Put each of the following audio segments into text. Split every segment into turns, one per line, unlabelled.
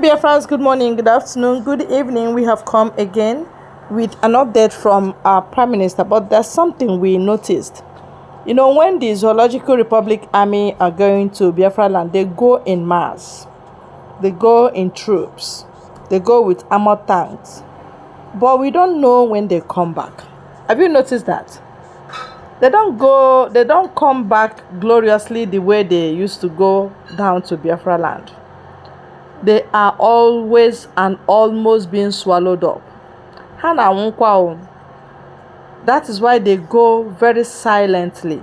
Hello, Biafrans. Good morning, good afternoon, good evening. We have come again with an update from our Prime Minister, but there's something we noticed. You know, when the Zoological Republic Army are going to Biafrland, they go in mass, they go in troops, they go with armored tanks, but we don't know when they come back. Have you noticed that? They don't come back gloriously the way they used to go down to Biafraland. They are always and almost being swallowed up. Ha na-anwụkwa o. That is why they go very silently.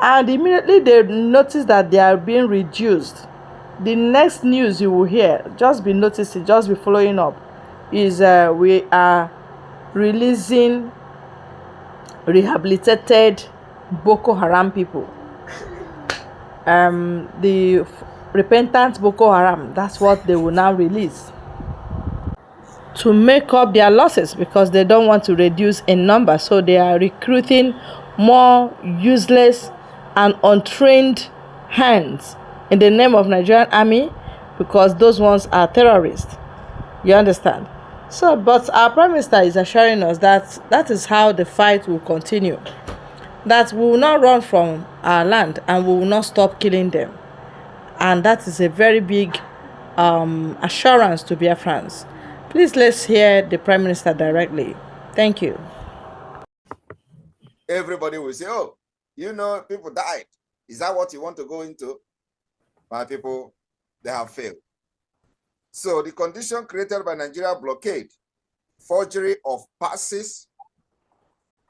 And immediately they notice that they are being reduced, the next news you will hear, just be noticing, just be following up, is we are releasing rehabilitated Boko Haram people. The repentant Boko Haram, that's what they will now release to make up their losses, because they don't want to reduce in number. So they are recruiting more useless and untrained hands in the name of Nigerian army, because those ones are terrorists. You understand? So, but our Prime Minister is assuring us that that is how the fight will continue, that we will not run from our land and we will not stop killing them. And that is a very big assurance to Biafrans. Please, let's hear the Prime Minister directly. Thank you.
Everybody will say, oh, you know, people died. Is that what you want to go into? My people, they have failed. So the condition created by Nigeria blockade, forgery of passes,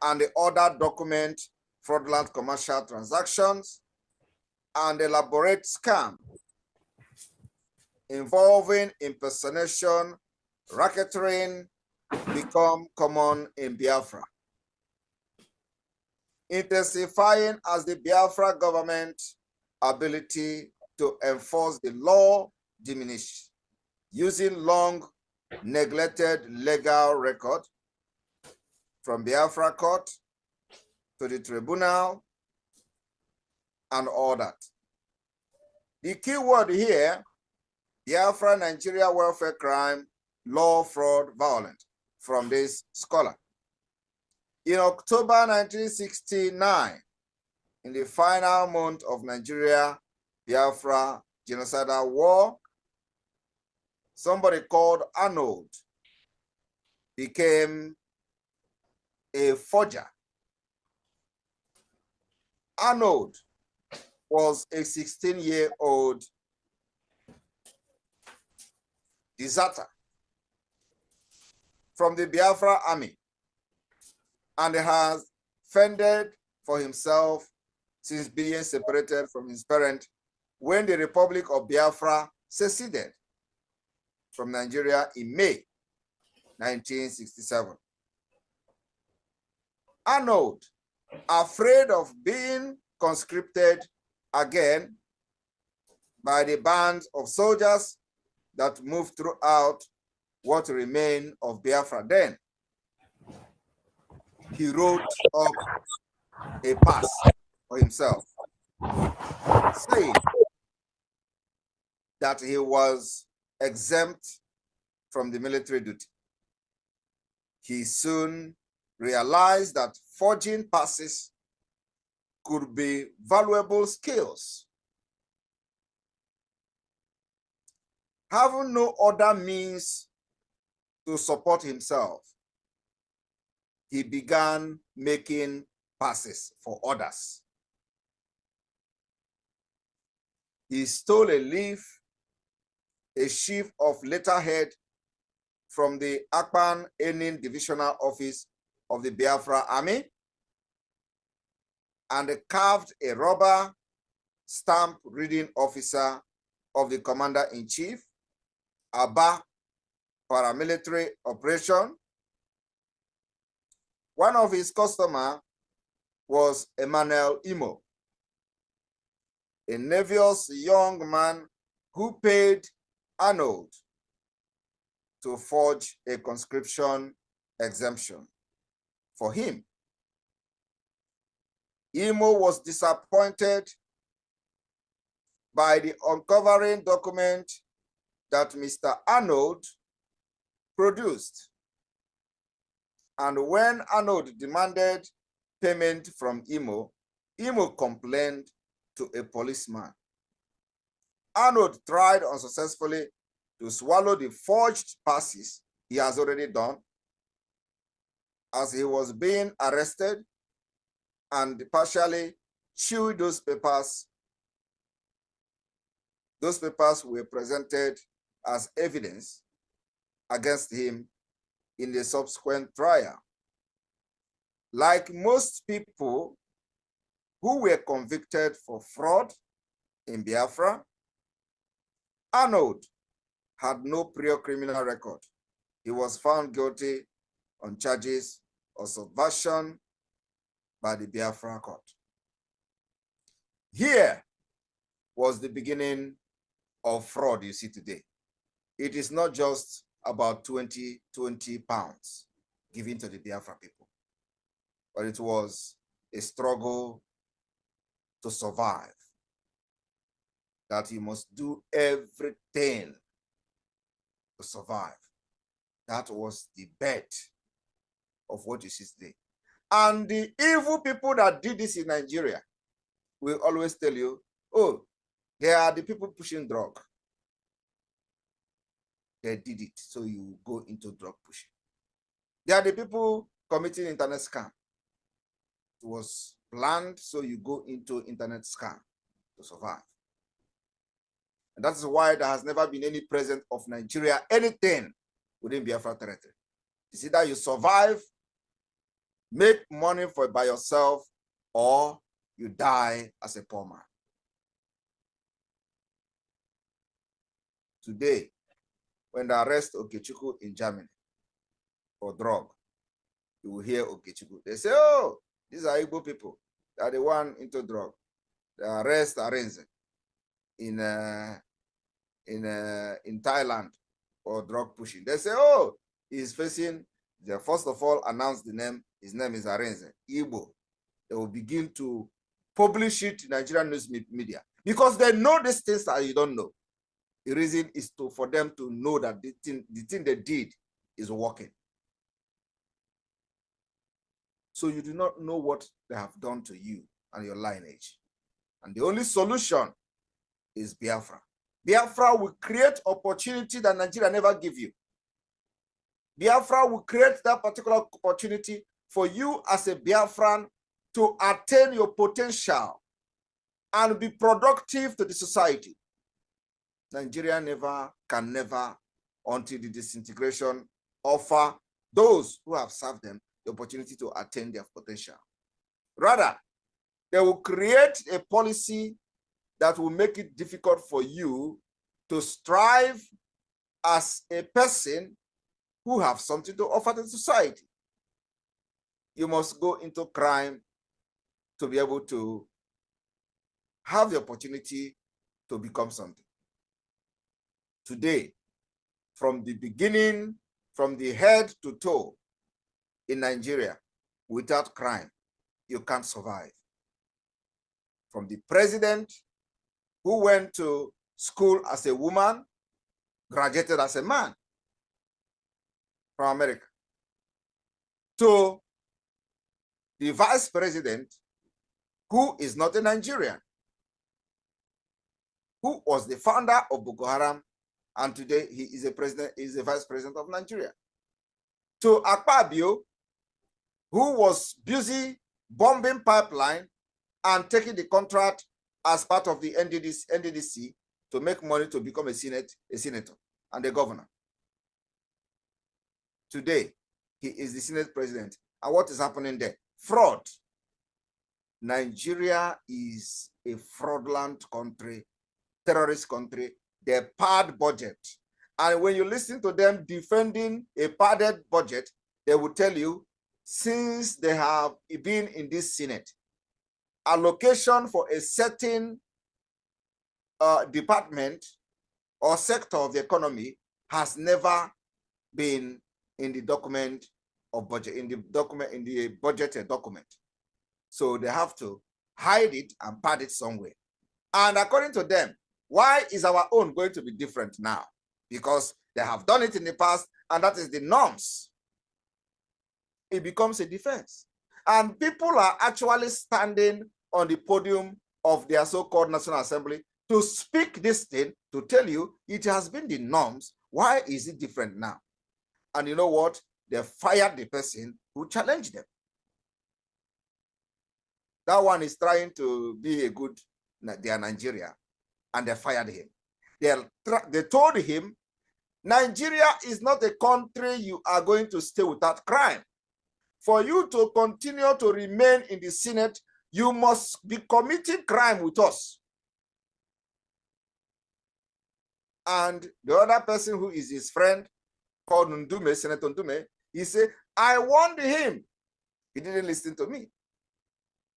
and the other document, fraudulent commercial transactions, and elaborate scam involving impersonation, racketeering become common in Biafra, intensifying as the Biafra government ability to enforce the law diminished, using long neglected legal record from Biafra court to the tribunal and all that. The key word here, Biafra Nigeria welfare crime, law, fraud, violence, from this scholar. In October 1969, in the final month of Nigeria Biafra genocidal war, somebody called Arnold became a forger. Arnold was a 16-year-old deserter from the Biafra army and has fended for himself since being separated from his parent when the Republic of Biafra seceded from Nigeria in May 1967. Arnold, afraid of being conscripted again by the bands of soldiers that moved throughout what remained of Biafra then, he wrote up a pass for himself, saying that he was exempt from the military duty. He soon realized that forging passes could be valuable skills. Having no other means to support himself, he began making passes for others. He stole a leaf, a sheaf of letterhead from the Akpan Enin Divisional Office of the Biafra Army, and carved a rubber stamp reading officer of the Commander-in-Chief, Aba Paramilitary Operation. One of his customers was Emmanuel Imo, a nervous young man who paid Arnold to forge a conscription exemption for him. Imo was disappointed by the uncovering document that Mr. Arnold produced. And when Arnold demanded payment from Imo, Imo complained to a policeman. Arnold tried unsuccessfully to swallow the forged passes he has already done. As he was being arrested and partially chewed those papers were presented as evidence against him in the subsequent trial. Like most people who were convicted for fraud in Biafra, Arnold had no prior criminal record. He was found guilty on charges of subversion by the Biafra court. Here was the beginning of fraud you see today. It is not just about 20 pounds given to the Biafra people, but it was a struggle to survive, that you must do everything to survive. That was the bet of what you see today. And the evil people that did this in Nigeria will always tell you, oh, they are the people pushing drug. They did it, so you go into drug pushing. They are the people committing internet scam. It was planned, so you go into internet scam to survive. And that's why there has never been any president of Nigeria, anything within Biafra territory. It's either you survive, make money by yourself, or you die as a poor man. Today, when they arrest Okechukwu in Germany for drug, you will hear Okechukwu. They say, oh, these are Igbo people. They are the one into drug. They arrest Arenze in Thailand for drug pushing. They say, oh, he's facing, they first of all announce the name. His name is Arenze, Igbo. They will begin to publish it in Nigerian news media because they know these things that you don't know. The reason is for them to know that the thing they did is working. So you do not know what they have done to you and your lineage. And the only solution is Biafra. Biafra will create opportunity that Nigeria never give you. Biafra will create that particular opportunity for you as a Biafran to attain your potential and be productive to the society. Nigeria can never, until the disintegration, offer those who have served them the opportunity to attain their potential. Rather, they will create a policy that will make it difficult for you to strive as a person who have something to offer to society. You must go into crime to be able to have the opportunity to become something. Today, from the beginning, from the head to toe in Nigeria, without crime, you can't survive. From the president who went to school as a woman, graduated as a man from America, to the vice president who is not a Nigerian, who was the founder of Boko Haram, and today he is a president, is a vice president of Nigeria, to Akpabio, who was busy bombing pipeline and taking the contract as part of the NDDC to make money to become a senator and a governor. Today, he is the Senate president. And what is happening there? Fraud. Nigeria is a fraudulent country, terrorist country. They pad budget. And when you listen to them defending a padded budget, they will tell you, since they have been in this Senate, allocation for a certain department or sector of the economy has never been in the document of budget, in the budgeted document. So they have to hide it and pad it somewhere. And according to them, why is our own going to be different now? because they have done it in the past, and that is the norms. It becomes a defense. And people are actually standing on the podium of their so-called National Assembly to speak this thing, to tell you it has been the norms. Why is it different now? And you know what? They fired the person who challenged them. That one is trying to be a good, they are Nigeria, and they fired him. They told him, Nigeria is not a country you are going to stay without crime. For you to continue to remain in the Senate, you must be committing crime with us. And the other person who is his friend, called Ndume, Senator Ndume, he said, I warned him. He didn't listen to me.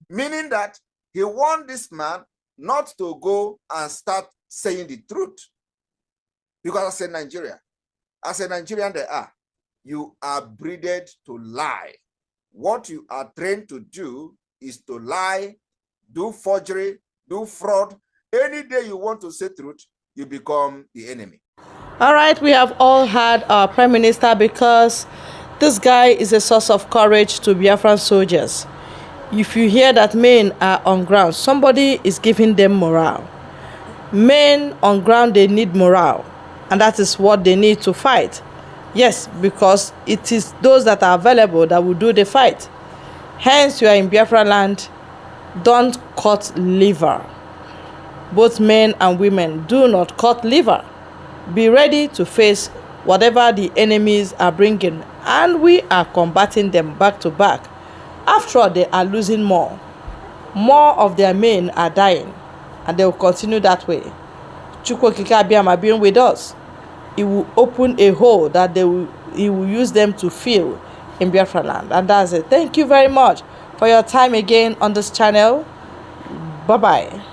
Meaning that he warned this man not to go and start saying the truth. Because I said Nigeria. As a Nigerian they are, you are breeded to lie. What you are trained to do is to lie, do forgery, do fraud. Any day you want to say truth, you become the enemy.
All right, we have all had our prime minister, because this guy is a source of courage to Biafran soldiers. If you hear that men are on ground, somebody is giving them morale. Men on ground, they need morale, and that is what they need to fight. Yes, because it is those that are available that will do the fight. Hence, you are in Biafrland, don't cut liver. Both men and women, do not cut liver. Be ready to face whatever the enemies are bringing, and we are combating them back to back. After all, they are losing more. More of their men are dying, and they will continue that way. Chukwu Okike Abiama being with us, it will open a hole that he will use them to fill in Biafra land. And that's it. Thank you very much for your time again on this channel. Bye-bye.